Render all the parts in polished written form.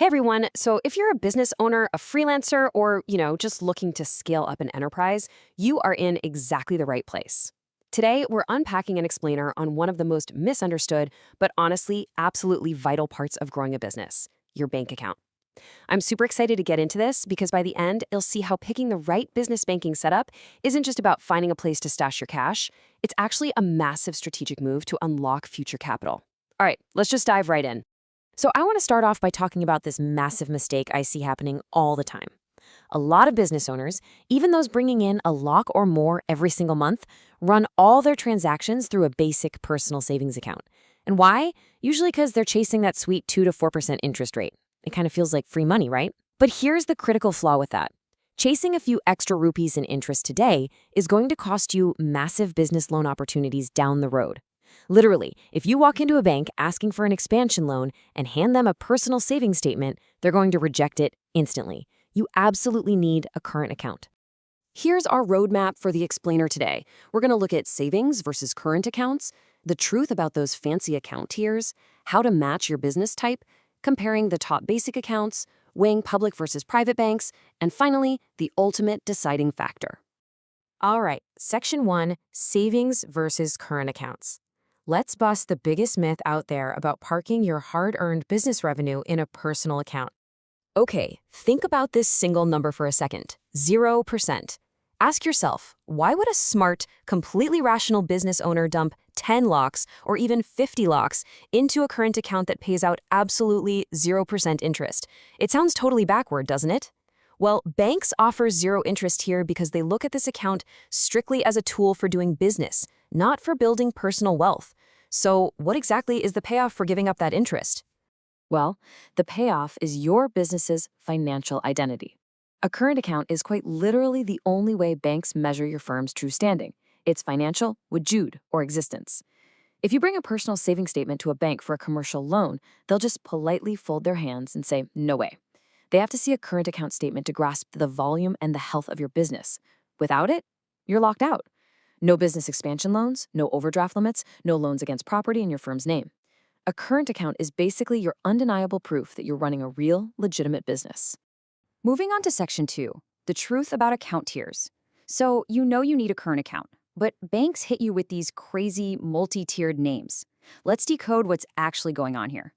Hey everyone. So if you're a business owner, a freelancer, or, just looking to scale up an enterprise, you are in exactly the right place. Today, we're unpacking an explainer on one of the most misunderstood, but honestly, absolutely vital parts of growing a business, your bank account. I'm super excited to get into this because by the end, you'll see how picking the right business banking setup isn't just about finding a place to stash your cash. It's actually a massive strategic move to unlock future capital. All right, let's just dive right in. So I want to start off by talking about this massive mistake I see happening all the time. A lot of business owners, even those bringing in a lakh or more every single month, run all their transactions through a basic personal savings account. And why? Usually because they're chasing that sweet 2 to 4% interest rate. It kind of feels like free money, right? But here's the critical flaw with that. Chasing a few extra rupees in interest today is going to cost you massive business loan opportunities down the road. Literally, if you walk into a bank asking for an expansion loan and hand them a personal savings statement, they're going to reject it instantly. You absolutely need a current account. Here's our roadmap for the explainer today. We're going to look at savings versus current accounts, the truth about those fancy account tiers, how to match your business type, comparing the top basic accounts, weighing public versus private banks, and finally, the ultimate deciding factor. All right, Section 1, savings versus current accounts. Let's bust the biggest myth out there about parking your hard-earned business revenue in a personal account. Okay, think about this single number for a second, 0%. Ask yourself, why would a smart, completely rational business owner dump 10 lakhs or even 50 lakhs into a current account that pays out absolutely 0% interest? It sounds totally backward, doesn't it? Well, banks offer zero interest here because they look at this account strictly as a tool for doing business, not for building personal wealth. So what exactly is the payoff for giving up that interest? Well, the payoff is your business's financial identity. A current account is quite literally the only way banks measure your firm's true standing, its financial wujud or existence. If you bring a personal savings statement to a bank for a commercial loan, they'll just politely fold their hands and say, no way. They have to see a current account statement to grasp the volume and the health of your business. Without it, you're locked out. No business expansion loans, no overdraft limits, no loans against property in your firm's name. A current account is basically your undeniable proof that you're running a real, legitimate business. Moving on to Section 2, the truth about account tiers. So you know you need a current account, but banks hit you with these crazy multi-tiered names. Let's decode what's actually going on here.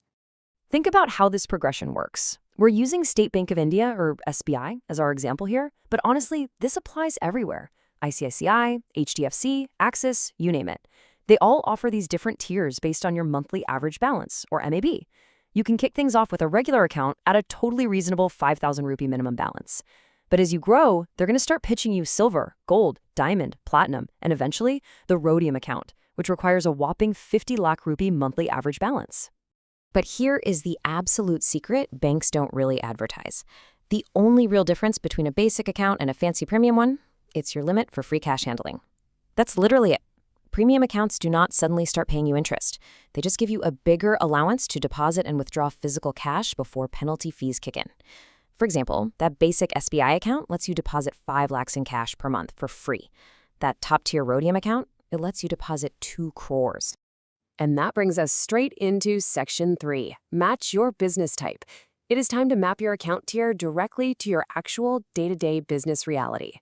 Think about how this progression works. We're using State Bank of India, or SBI, as our example here, but honestly, this applies everywhere. ICICI, HDFC, Axis, you name it. They all offer these different tiers based on your monthly average balance, or MAB. You can kick things off with a regular account at a totally reasonable 5,000 rupee minimum balance. But as you grow, they're going to start pitching you silver, gold, diamond, platinum, and eventually the rhodium account, which requires a whopping 50 lakh rupee monthly average balance. But here is the absolute secret banks don't really advertise. The only real difference between a basic account and a fancy premium one, it's your limit for free cash handling. That's literally it. Premium accounts do not suddenly start paying you interest. They just give you a bigger allowance to deposit and withdraw physical cash before penalty fees kick in. For example, that basic SBI account lets you deposit 5 lakhs in cash per month for free. That top-tier rhodium account, it lets you deposit 2 crores. And that brings us straight into Section 3, match your business type. It is time to map your account tier directly to your actual day-to-day business reality.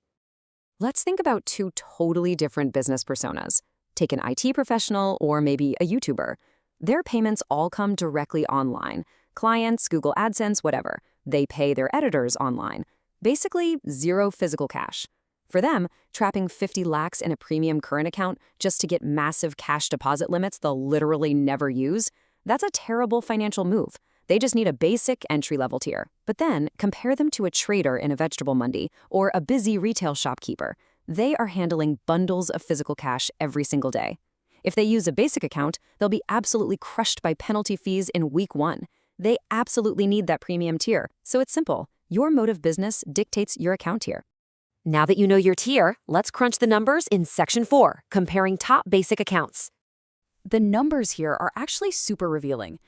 Let's think about 2 totally different business personas. Take an IT professional or maybe a YouTuber. Their payments all come directly online. Clients, Google AdSense, whatever. They pay their editors online. Basically, zero physical cash. For them, trapping 50 lakhs in a premium current account just to get massive cash deposit limits they'll literally never use, that's a terrible financial move. They just need a basic entry-level tier. But then, compare them to a trader in a vegetable mandi or a busy retail shopkeeper. They are handling bundles of physical cash every single day. If they use a basic account, they'll be absolutely crushed by penalty fees in week 1. They absolutely need that premium tier. So it's simple. Your mode of business dictates your account tier. Now that you know your tier, let's crunch the numbers in Section 4, comparing top basic accounts. The numbers here are actually super revealing.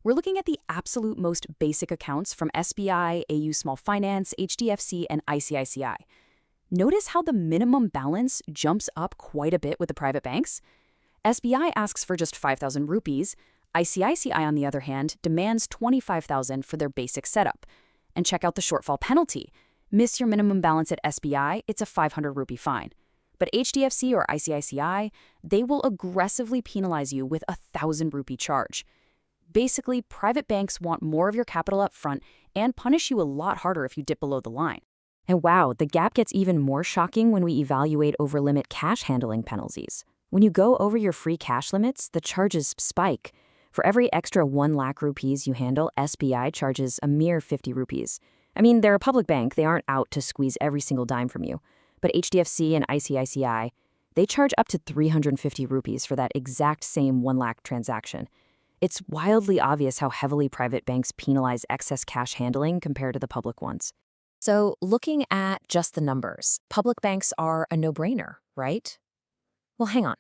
We're looking at the absolute most basic accounts from SBI, AU Small Finance, HDFC, and ICICI. Notice how the minimum balance jumps up quite a bit with the private banks. SBI asks for just 5,000 rupees, ICICI, on the other hand, demands $25,000 for their basic setup. And check out the shortfall penalty. Miss your minimum balance at SBI, it's a 500 rupee fine. But HDFC or ICICI, they will aggressively penalize you with a 1,000 rupee charge. Basically, private banks want more of your capital up front and punish you a lot harder if you dip below the line. And wow, the gap gets even more shocking when we evaluate over-limit cash handling penalties. When you go over your free cash limits, the charges spike. For every extra 1 lakh rupees you handle, SBI charges a mere 50 rupees. I mean, they're a public bank, they aren't out to squeeze every single dime from you. But HDFC and ICICI, they charge up to 350 rupees for that exact same 1 lakh transaction. It's wildly obvious how heavily private banks penalize excess cash handling compared to the public ones. So, looking at just the numbers, public banks are a no-brainer, right? Well, hang on.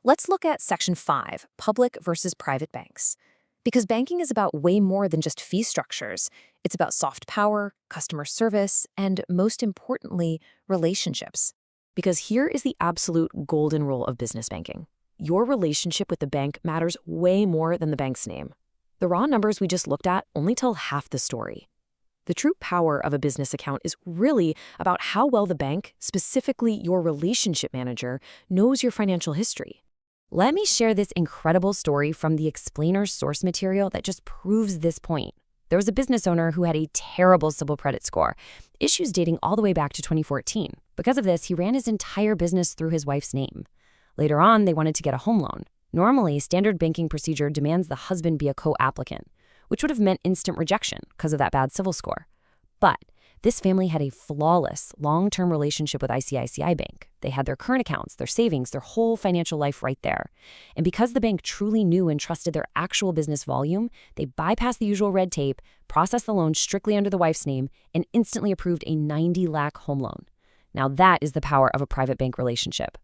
Let's look at Section 5, public versus private banks. Because banking is about way more than just fee structures. It's about soft power, customer service, and most importantly, relationships. Because here is the absolute golden rule of business banking. Your relationship with the bank matters way more than the bank's name. The raw numbers we just looked at only tell half the story. The true power of a business account is really about how well the bank, specifically your relationship manager, knows your financial history. Let me share this incredible story from the explainer's source material that just proves this point. There was a business owner who had a terrible civil credit score, issues dating all the way back to 2014. Because of this, he ran his entire business through his wife's name. Later on, they wanted to get a home loan. Normally, standard banking procedure demands the husband be a co-applicant, which would have meant instant rejection because of that bad civil score. But this family had a flawless, long-term relationship with ICICI Bank. They had their current accounts, their savings, their whole financial life right there. And because the bank truly knew and trusted their actual business volume, they bypassed the usual red tape, processed the loan strictly under the wife's name, and instantly approved a 90 lakh home loan. Now that is the power of a private bank relationship.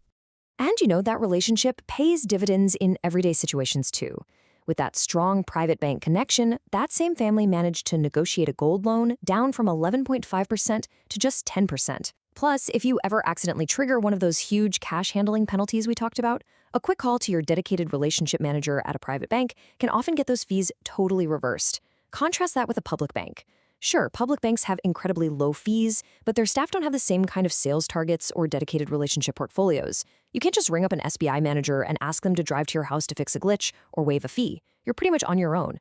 And that relationship pays dividends in everyday situations too. With that strong private bank connection, that same family managed to negotiate a gold loan down from 11.5% to just 10%. Plus, if you ever accidentally trigger one of those huge cash handling penalties we talked about, a quick call to your dedicated relationship manager at a private bank can often get those fees totally reversed. Contrast that with a public bank. Sure, public banks have incredibly low fees, but their staff don't have the same kind of sales targets or dedicated relationship portfolios. You can't just ring up an SBI manager and ask them to drive to your house to fix a glitch or waive a fee. You're pretty much on your own.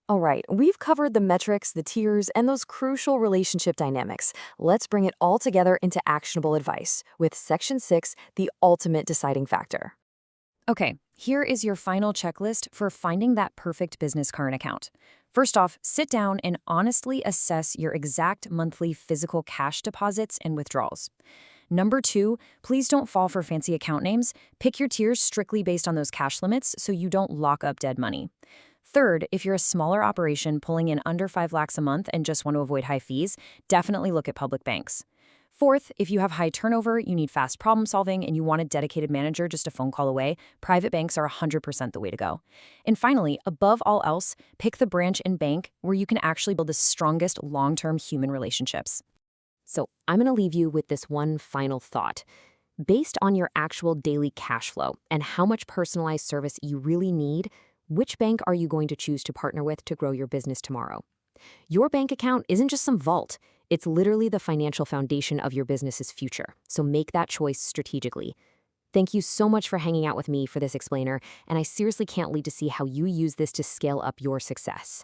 All right, we've covered the metrics, the tiers, and those crucial relationship dynamics. Let's bring it all together into actionable advice with Section 6, the ultimate deciding factor. Okay, here is your final checklist for finding that perfect business current account. First off, sit down and honestly assess your exact monthly physical cash deposits and withdrawals. Number 2, please don't fall for fancy account names. Pick your tiers strictly based on those cash limits so you don't lock up dead money. Third, if you're a smaller operation pulling in under 5 lakhs a month and just want to avoid high fees, definitely look at public banks. Fourth, if you have high turnover, you need fast problem solving, and you want a dedicated manager just a phone call away, private banks are 100% the way to go. And finally, above all else, pick the branch and bank where you can actually build the strongest long-term human relationships. So I'm going to leave you with this one final thought. Based on your actual daily cash flow and how much personalized service you really need, which bank are you going to choose to partner with to grow your business tomorrow? Your bank account isn't just some vault. It's literally the financial foundation of your business's future. So make that choice strategically. Thank you so much for hanging out with me for this explainer, and I seriously can't wait to see how you use this to scale up your success.